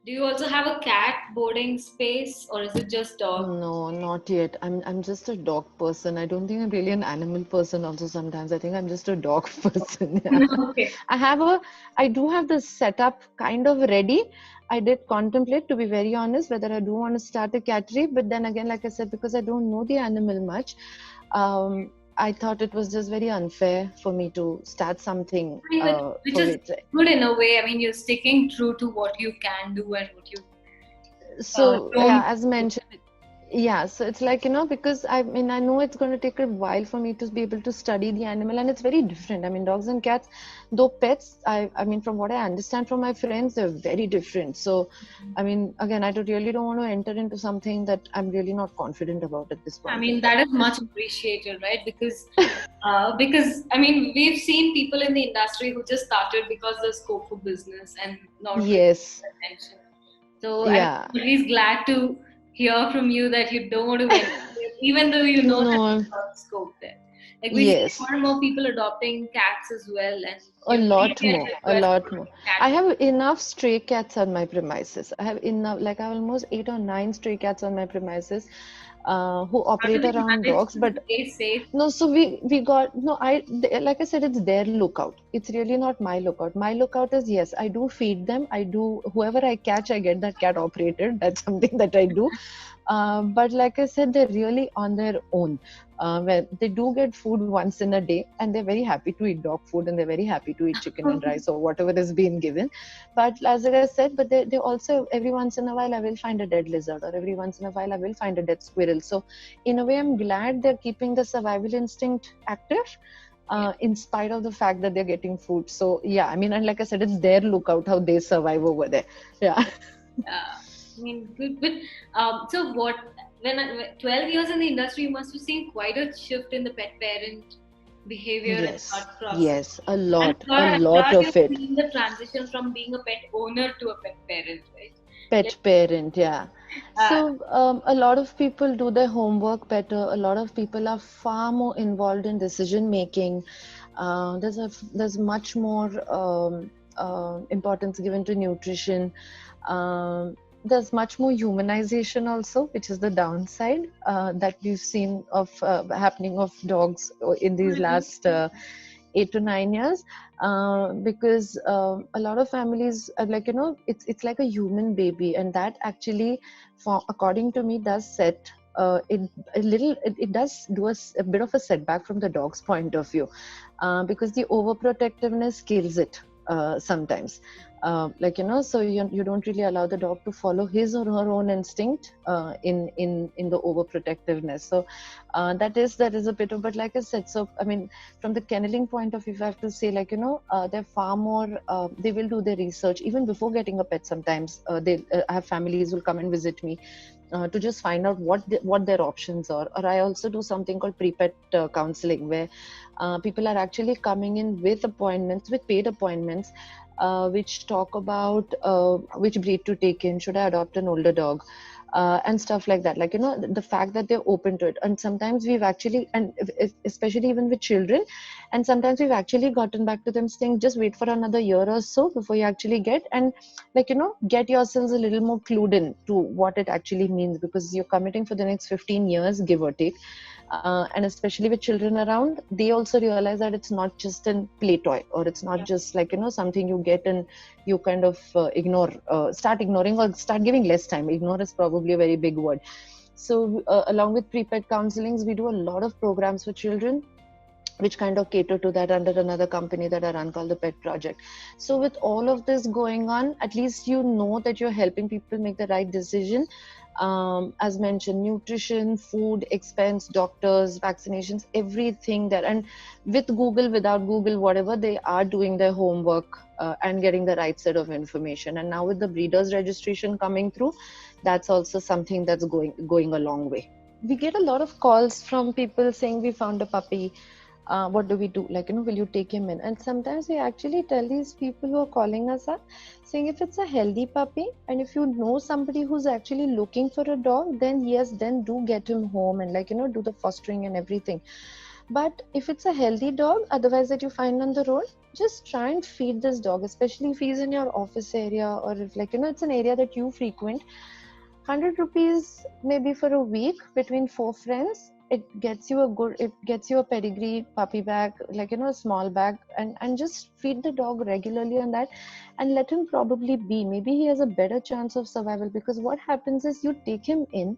Do you also have a cat boarding space, or is it just dog? No, not yet. I'm just a dog person. I don't think I'm really an animal person also sometimes. I think I'm just a dog person. Yeah. Okay. I have a I do have the setup kind of ready. I did contemplate, to be very honest, whether I do want to start a cattery, but then again, like I said, because I don't know the animal much, I thought it was just very unfair for me to start something I mean, which for is which. good in a way. I mean, you're sticking true to what you can do and what you So don't yeah, as do. mentioned, yeah, so it's like, because I mean, I know it's going to take a while for me to be able to study the animal, and it's very different. I mean, dogs and cats, though pets, I mean, from what I understand from my friends, they're very different. So, I mean, again, really don't want to enter into something that I'm really not confident about at this I point mean, in that time. is much appreciated, right? Because I mean, we've seen people in the industry who just started because there's scope for business and not really Yes, attention. So I'm yeah, at least glad to hear from you that you don't want to enter it, even though you know that no, there's a lot of scope there. Like we see yes. more and more people adopting cats as well, and A we lot get more, a requests lot for more. cat. I have enough stray cats on my premises. I have enough, like I have almost 8 or 9 stray cats on my premises, who How do operate they around manage dogs. to But stay safe? no, so we got no. Like I said, it's their lookout. It's really not my lookout. My lookout is, yes, I do feed them. I do whoever I catch, I get that cat operated. That's something that I do. But like I said, they're really on their own. Where they do get food once in a day, and they're very happy to eat dog food, and they're very happy to eat chicken and rice or whatever is being given. But as I said, but they also, every once in a while I will find a dead lizard, or every once in a while I will find a dead squirrel. So in a way, I'm glad they're keeping the survival instinct active. Yeah. In spite of the fact that they're getting food. So yeah, I mean, and like I said, it's their lookout how they survive over there. Yeah. I mean, good, good. So what? When 12 years in the industry, you must have seen quite a shift in the pet parent behavior and Yes, thought process. yes, a I'm lot, sure, a I'm lot sure of you've it. seen the transition from being a pet owner to a pet parent, right? Like, Pet parent, yeah. uh, So a lot of people do their homework better. A lot of people are far more involved in decision making. There's much more importance given to nutrition. There's much more humanization also, which is the downside that we've seen of happening of dogs in these last 8 to 9 years, because a lot of families are like, it's like a human baby, and that actually, for according to me, does set it a little, it does do a bit of a setback from the dog's point of view, because the overprotectiveness kills it sometimes. So you don't really allow the dog to follow his or her own instinct in the overprotectiveness. So that is a bit of, but like I said, so I mean, from the kenneling point of view, if I have to say, like, they're far more, they will do their research even before getting a pet. Sometimes they I have families will come and visit me to just find out what their options are. Or I also do something called pre-pet counseling, where people are actually coming in with appointments, with paid appointments, which talk about which breed to take in, should I adopt an older dog, and stuff like that. Like, the fact that they're open to it. And sometimes we've actually, and especially even with children, and sometimes we've actually gotten back to them saying, just wait for another year or so before you actually get, and like, get yourselves a little more clued in to what it actually means, because you're committing for the next 15 years, give or take. And especially with children around, they also realize that it's not just a play toy, or it's not just like, something you get and you kind of start ignoring, or start giving less time. Ignore is probably a very big word. So along with pre-pet counselings, we do a lot of programs for children, which kind of cater to that, under another company that I run called the Pet Project. So with all of this going on, at least you know that you're helping people make the right decision. As mentioned, nutrition, food, expense, doctors, vaccinations, everything there. And with Google, without Google, whatever, they are doing their homework and getting the right set of information. And now with the breeders registration coming through, that's also something that's going a long way. We get a lot of calls from people saying, we found a puppy, what do we do? Like, will you take him in? And sometimes we actually tell these people who are calling us up, saying, if it's a healthy puppy, and if you know somebody who's actually looking for a dog, then yes, then do get him home, and like, do the fostering and everything. But if it's a healthy dog, otherwise, that you find on the road, just try and feed this dog, especially if he's in your office area, or if, like, it's an area that you frequent. 100 rupees maybe for a week between 4 friends, it gets you a pedigree puppy bag, like, a small bag, and just feed the dog regularly on that, and let him probably be, maybe he has a better chance of survival. Because what happens is, you take him in,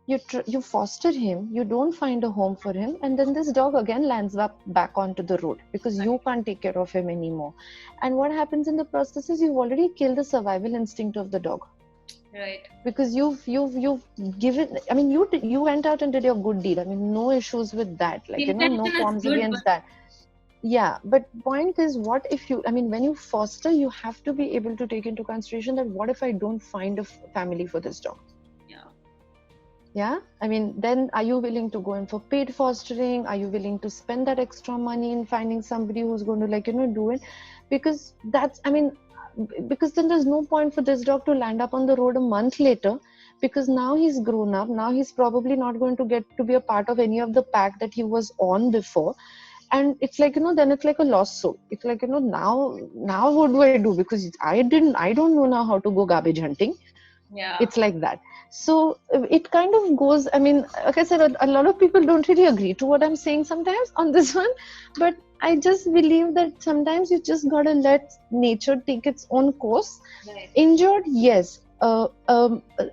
you foster him, you don't find a home for him, and then this dog again lands up back onto the road because you can't take care of him anymore. And what happens in the process is, you've already killed the survival instinct of the dog. Right. Because you've given, I mean, you went out and did your good deed. I mean, no issues with that, like, no qualms against that. Yeah, but point is, what if you, I mean, when you foster, you have to be able to take into consideration that, what if I don't find a family for this dog? Yeah, I mean, then are you willing to go in for paid fostering? Are you willing to spend that extra money in finding somebody who's going to, like, do it? Because that's, I mean, because then there's no point for this dog to land up on the road a month later, because now he's grown up. Now he's probably not going to get to be a part of any of the pack that he was on before. And it's like, then it's like a lost soul. It's like, now what do I do? Because I don't know now how to go garbage hunting. Yeah. It's like that. So it kind of goes, I mean, like I said, a lot of people don't really agree to what I'm saying sometimes on this one, but I just believe that sometimes you just gotta let nature take its own course. Right. Injured, yes.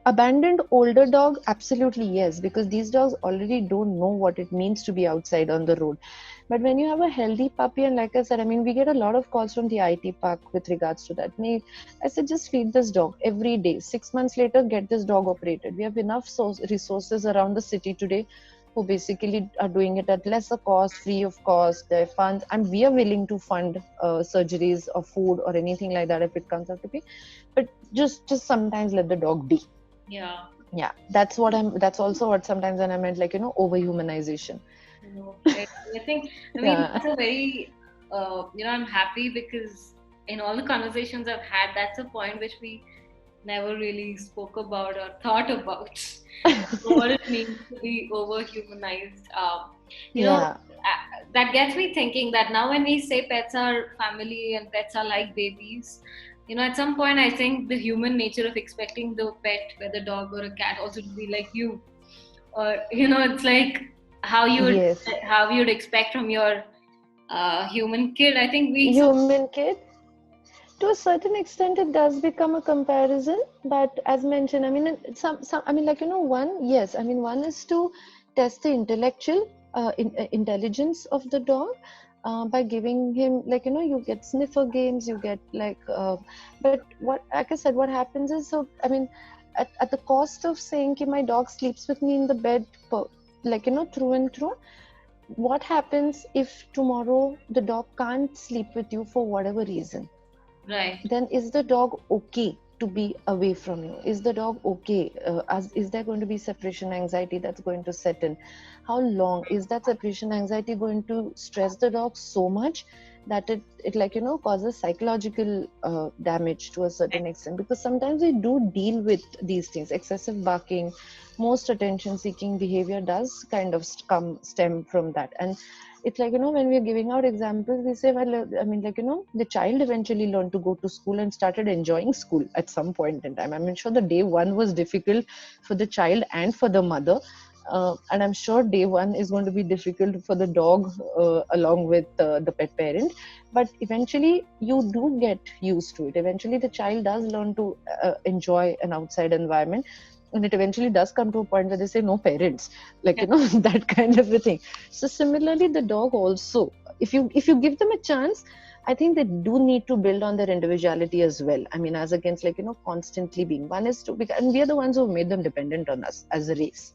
Abandoned older dog, absolutely yes, because these dogs already don't know what it means to be outside on the road. But when you have a healthy puppy, and like I said, I mean, we get a lot of calls from the IT park with regards to that. I said, just feed this dog every day. 6 months later, get this dog operated. We have enough resources around the city today who basically are doing it at lesser cost, free of cost, their funds, and we are willing to fund surgeries or food or anything like that if it comes out to be. But just sometimes let the dog be. Yeah, that's also what sometimes when I meant, like, over humanization. I think, I mean, that's a very, I'm happy because in all the conversations I've had, that's a point which we never really spoke about or thought about. What it means to be over humanized. That gets me thinking that now when we say pets are family and pets are like babies, at some point I think the human nature of expecting the pet, whether dog or a cat, also to be like you, or it's like how you would expect from your human kid. I think human kid, to a certain extent, it does become a comparison. But as mentioned, I mean, one is to test the intellectual intelligence of the dog by giving him, like, you get sniffer games, you get but like I said, what happens is, so I mean, at the cost of saying my dog sleeps with me in the bed, like, through and through, what happens if tomorrow the dog can't sleep with you for whatever reason? Right. Then is the dog okay to be away from you? Is the dog okay? Is there going to be separation anxiety that's going to set in? How long is that separation anxiety going to stress the dog so much that it causes psychological damage to a certain extent? Because sometimes we do deal with these things. Excessive barking, most attention seeking behavior does kind of stem from that. And it's like, when we're giving out examples, we say, well, I mean, like, the child eventually learned to go to school and started enjoying school at some point in time. I'm sure the day one was difficult for the child and for the mother. And I'm sure day one is going to be difficult for the dog along with the pet parent. But eventually you do get used to it. Eventually the child does learn to enjoy an outside environment. And it eventually does come to a point where they say no parents, like, that kind of a thing. So similarly, the dog also, if you give them a chance, I think they do need to build on their individuality as well. I mean, as against, like, constantly being one is to, and we are the ones who made them dependent on us as a race.